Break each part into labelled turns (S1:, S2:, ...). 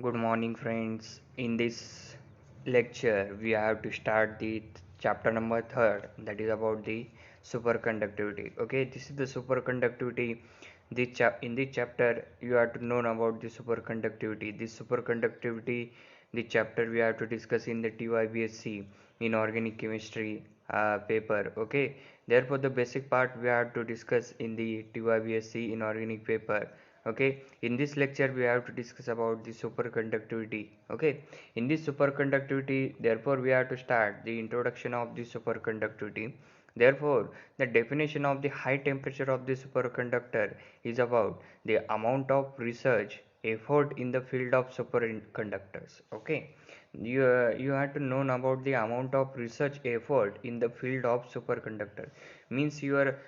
S1: Good morning, friends. In this lecture, we have to start the chapter number third, that is about the superconductivity. Okay, this is the superconductivity. In this chapter, you have to know about the superconductivity. This superconductivity, the chapter we have to discuss in the TYBSc in organic chemistry paper. Okay, therefore, the basic part we have to discuss in the TYBSc in organic paper. Okay, in this lecture we have to discuss about the superconductivity. Okay, in this superconductivity, therefore we have to start the introduction of the superconductivity. Therefore, the definition of the high temperature of the superconductor is about the amount of research effort in the field of superconductors. Okay, you have to know about the amount of research effort in the field of superconductor. Means your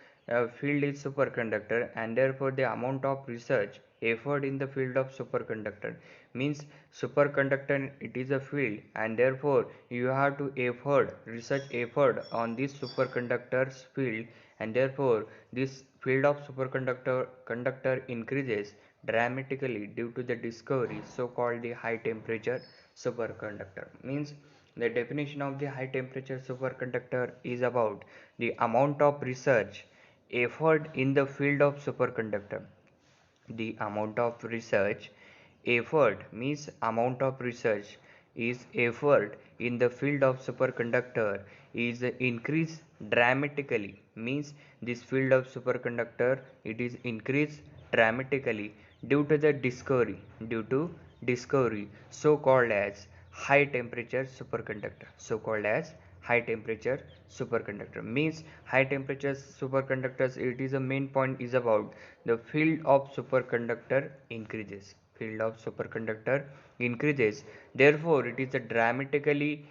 S1: field is superconductor, and therefore the amount of research effort in the field of superconductor. Means superconductor, it is a field, and therefore you have to effort research effort on this superconductors field, and therefore this field of superconductor increases dramatically due to the discovery so called the high temperature superconductor. Means the definition of the high temperature superconductor is about the amount of research effort in the field of superconductor. The amount of research effort means amount of research is effort in the field of superconductor is increased dramatically. Means this field of superconductor, it is increased dramatically due to discovery so called as high temperature superconductor. So called as high temperature superconductor. Means high temperature superconductors, it is a main point is about the field of superconductor increases. Field of superconductor increases, therefore it is a dramatically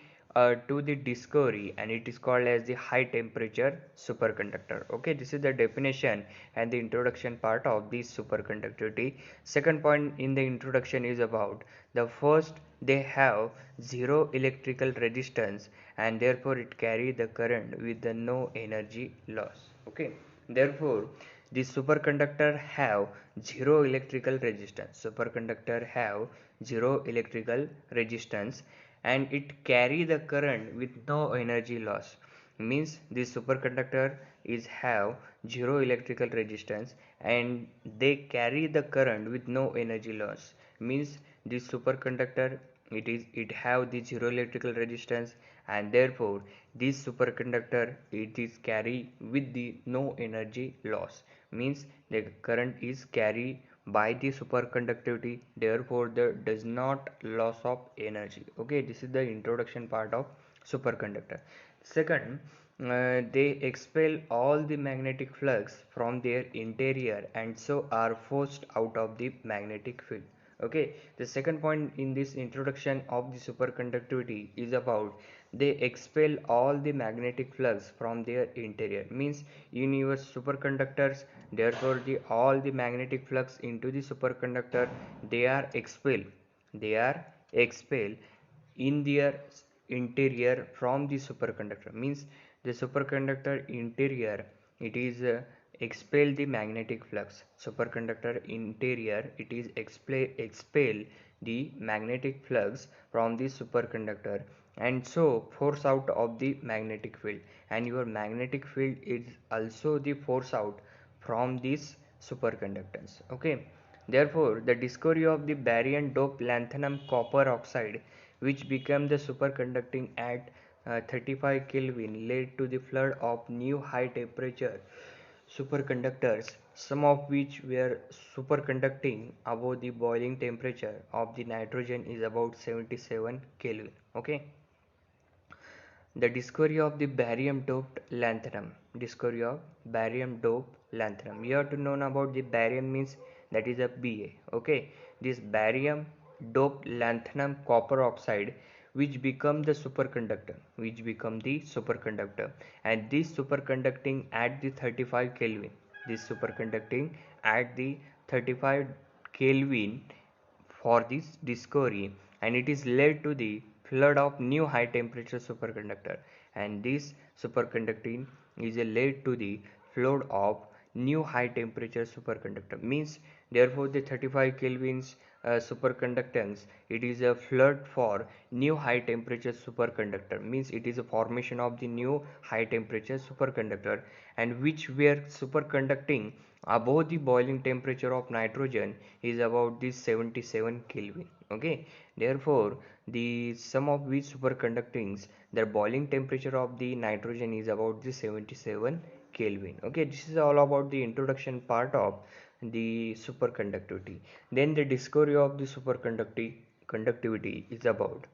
S1: to the discovery, and it is called as the high temperature superconductor. Okay, this is the definition and the introduction part of the superconductivity. Second point in the introduction is about the first, they have zero electrical resistance, and therefore it carry the current with the no energy loss. Okay, therefore the superconductor have zero electrical resistance. Superconductor have zero electrical resistance, and it carry the current with no energy loss. Means this superconductor is have zero electrical resistance, and they carry the current with no energy loss. Means this superconductor, it have the zero electrical resistance, and therefore this superconductor, it is carry with the no energy loss. Means the current is carried by the superconductivity, therefore there does not loss of energy. Okay, this is the introduction part of superconductor. Second, they expel all the magnetic flux from their interior and so are forced out of the magnetic field. Okay, the second point in this introduction of the superconductivity is about they expel all the magnetic flux from their interior. Means in your superconductors, therefore the all the magnetic flux into the superconductor, they are expelled in their interior from the superconductor. Means the superconductor interior, it is expel the magnetic flux. Superconductor interior, it is expel the magnetic flux from the superconductor, and so force out of the magnetic field, and your magnetic field is also the force out from this superconductance. Okay, therefore the discovery of the barium doped lanthanum copper oxide, which became the superconducting at 35 Kelvin, led to the flood of new high temperature superconductors, some of which were superconducting above the boiling temperature of the nitrogen is about 77 Kelvin. Okay, the discovery of the barium doped lanthanum. Discovery of barium doped lanthanum. You have to know about the barium means that is a Ba. Okay, this barium doped lanthanum copper oxide, which become the superconductor, and this superconducting at the 35 Kelvin. This superconducting at the 35 Kelvin for this discovery, and it is led to the flood of new high temperature superconductor, and this superconducting is led to the flood of new high temperature superconductor. Means Therefore, the 35 kelvins superconductance, it is a flood for new high temperature superconductor, means it is a formation of the new high temperature superconductor, and which were superconducting above the boiling temperature of nitrogen is about this 77 kelvin. Okay, therefore the sum of which superconductings, the boiling temperature of the nitrogen is about the 77 kelvin. Okay, this is all about the introduction part of the superconductivity. Then the discovery of the superconductivity is about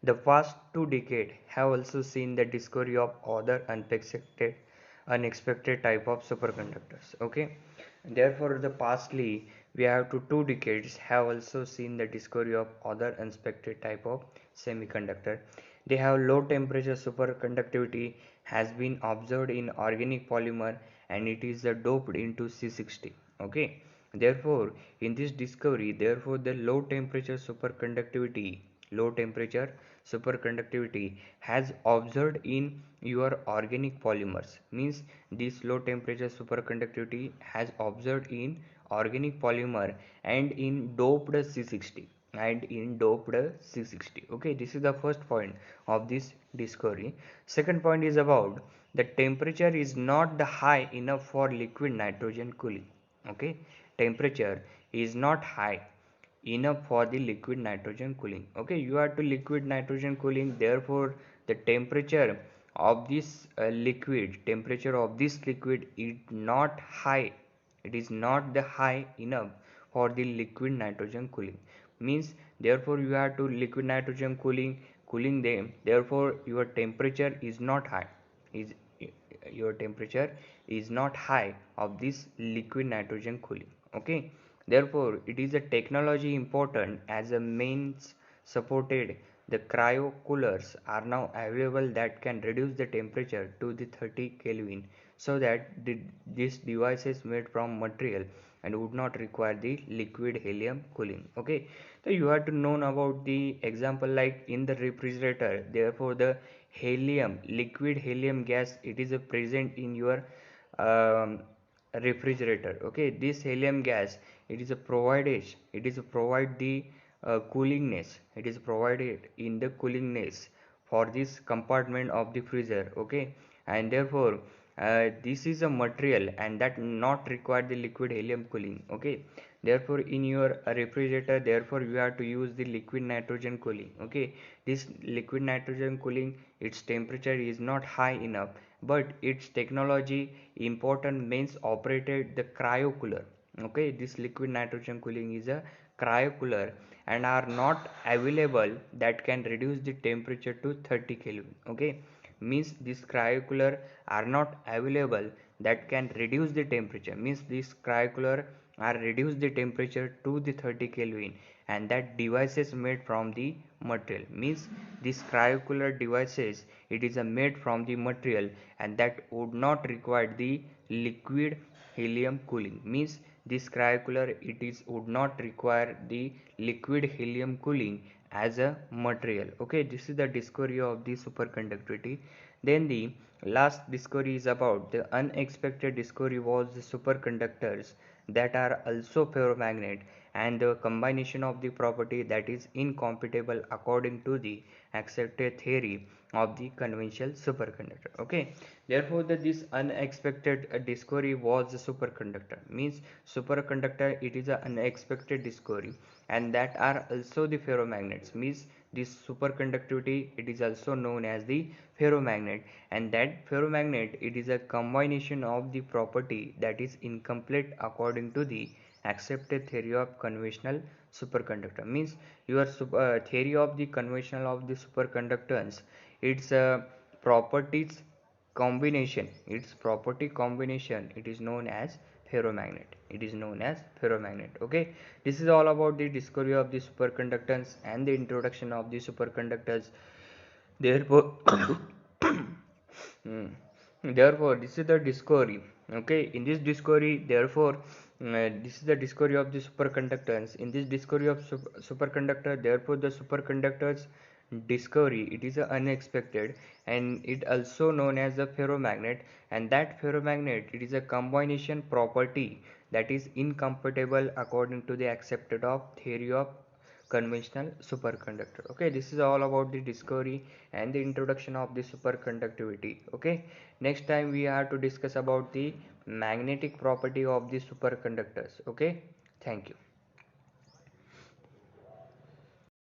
S1: the past 2 decades have also seen the discovery of other unexpected type of superconductors. Okay, therefore the pastly we have to 2 decades have also seen the discovery of other unexpected type of semiconductor. They have low temperature superconductivity has been observed in organic polymer, and it is doped into C60. Okay, therefore in this discovery, therefore the low temperature superconductivity has observed in your organic polymers, means this low temperature superconductivity has observed in organic polymer and in doped C60 Okay, this is the first point of this discovery. Second point is about the temperature is not the high enough for liquid nitrogen cooling. Okay, temperature is not high enough for the liquid nitrogen cooling. Okay, you are to liquid nitrogen cooling, therefore the temperature of this liquid is not high, it is not the high enough for the liquid nitrogen cooling, means therefore you have to liquid nitrogen cooling them, therefore your temperature is not high, is your temperature is not high of this liquid nitrogen cooling. Okay, therefore it is a technology important as a means supported. The cryo coolers are now available that can reduce the temperature to the 30 Kelvin, so that this device is made from material and would not require the liquid helium cooling. Okay, so you have to know about the example like in the refrigerator, therefore the liquid helium gas, it is present in your um, refrigerator. Okay, this helium gas, it is provide the coolingness, it is provided in the coolingness for this compartment of the freezer. Okay, and therefore this is a material and that not require the liquid helium cooling. Okay, therefore in your refrigerator, therefore you have to use the liquid nitrogen cooling. Okay, this liquid nitrogen cooling, its temperature is not high enough, but its technology important means operated the cryo cooler. Okay, this liquid nitrogen cooling is a cryo cooler and are not available that can reduce the temperature to 30 Kelvin. Okay, means this cryo cooler are not available that can reduce the temperature, means this cryo cooler are reduce the temperature to the 30 Kelvin, and that devices made from the material, means this cryocooler devices, it is made from the material and that would not require the liquid helium cooling, means this cryocooler it is would not require the liquid helium cooling as a material. Okay, this is the discovery of the superconductivity. Then the last discovery is about the unexpected discovery was the superconductors that are also ferromagnet, and the combination of the property that is incompatible according to the accepted theory of the conventional superconductor. Okay, therefore this unexpected discovery was the superconductor, means superconductor it is an unexpected discovery, and that are also the ferromagnets, means this superconductivity it is also known as the ferromagnet, and that ferromagnet it is a combination of the property that is incomplete according to the accepted theory of conventional superconductor, means your theory of the conventional of the superconductance, its properties its property combination, it is known as ferromagnet. Okay, this is all about the discovery of the superconductance and the introduction of the superconductors. Therefore Hmm. Therefore, this is the discovery. Okay, in this discovery, therefore, this is the discovery of the superconductance. In this discovery of superconductor, therefore, the superconductors discovery it is unexpected, and it also known as a ferromagnet. And that ferromagnet it is a combination property that is incompatible according to the accepted of theory of conventional superconductor. Okay, this is all about the discovery and the introduction of the superconductivity. Okay, next time we have to discuss about the magnetic property of the superconductors. Okay, thank you.